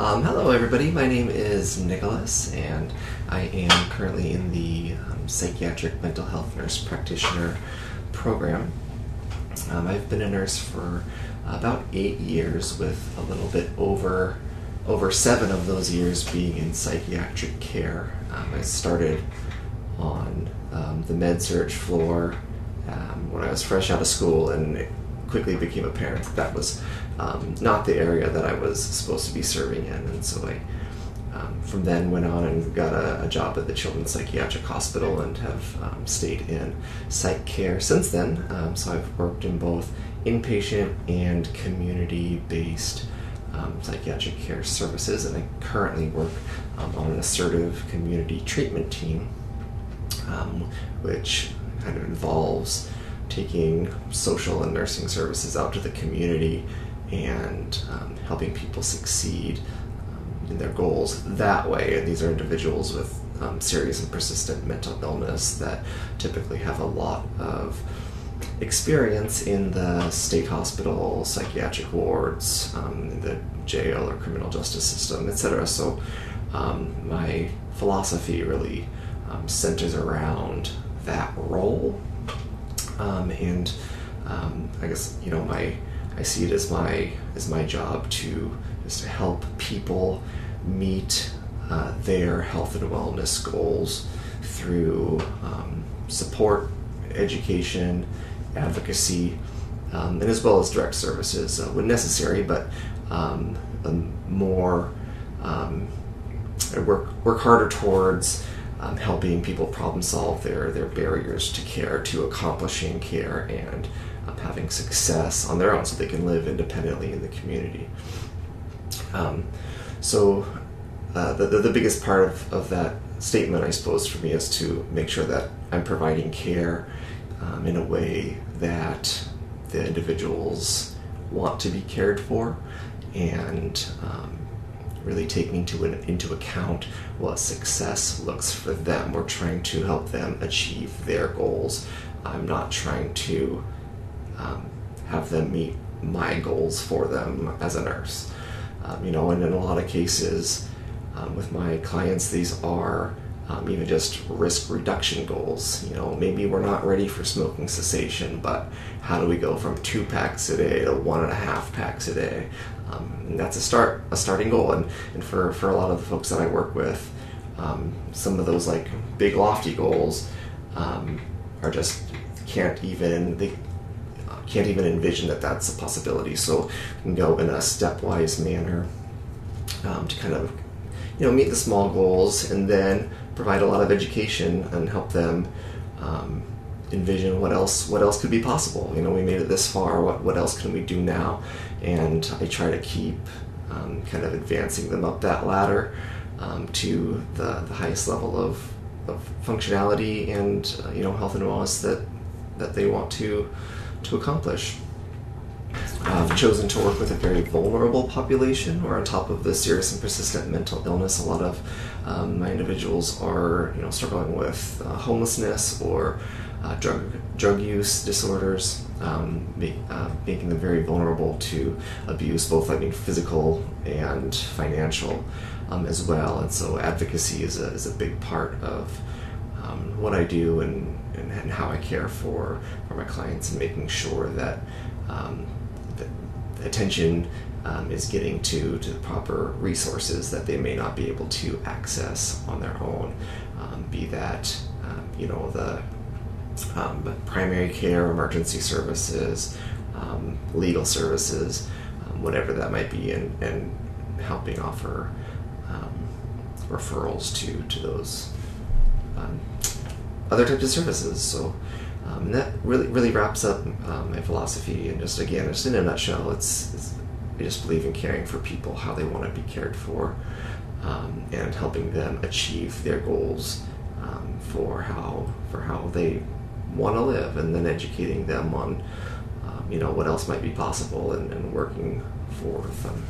Hello everybody, my name is Nicholas and I am currently in the psychiatric mental health nurse practitioner program. I've been a nurse for about 8 years, with a little bit over 7 of those years being in psychiatric care. I started on the med-surg floor when I was fresh out of school, and it quickly became apparent that was not the area that I was supposed to be serving in, and so I from then went on and got a job at the Children's Psychiatric Hospital and have stayed in psych care since then. So I've worked in both inpatient and community-based psychiatric care services, and I currently work on an assertive community treatment team, which kind of involves taking social and nursing services out to the community and helping people succeed in their goals that way. And these are individuals with serious and persistent mental illness that typically have a lot of experience in the state hospital, psychiatric wards, in the jail or criminal justice system, etc. So my philosophy really centers around that role, and I guess I see it as my job to just to help people meet their health and wellness goals through support, education, advocacy, and as well as direct services when necessary. But more I work harder towards helping people problem solve their barriers to care, to accomplishing care, and having success on their own so they can live independently in the community. So the biggest part of that statement, I suppose, for me is to make sure that I'm providing care in a way that the individuals want to be cared for, and really taking into account what success looks for them. We're trying to help them achieve their goals. I'm not trying to have them meet my goals for them as a nurse. And in a lot of cases with my clients, these are even just risk reduction goals. Maybe we're not ready for smoking cessation, but how do we go from 2 packs a day to 1.5 packs a day? And that's a starting goal. And for a lot of the folks that I work with, some of those like big lofty goals are just can't even envision that that's a possibility. So we can go in a stepwise manner to kind of meet the small goals, and then provide a lot of education and help them envision what else could be possible. We made it this far. What else can we do now? And I try to keep kind of advancing them up that ladder to the highest level of functionality and health and wellness that they want to accomplish. I've chosen to work with a very vulnerable population, where on top of the serious and persistent mental illness, a lot of my individuals are struggling with homelessness or drug use disorders, making them very vulnerable to abuse, both physical and financial as well. And so advocacy is a big part of what I do and how I care for my clients, and making sure that the attention is getting to the proper resources that they may not be able to access on their own, be that the primary care, emergency services, legal services, whatever that might be, and helping offer referrals to those other types of services. So and that really wraps up my philosophy. And just in a nutshell, I just believe in caring for people how they want to be cared for, and helping them achieve their goals for how they want to live, and then educating them on what else might be possible, and working for them.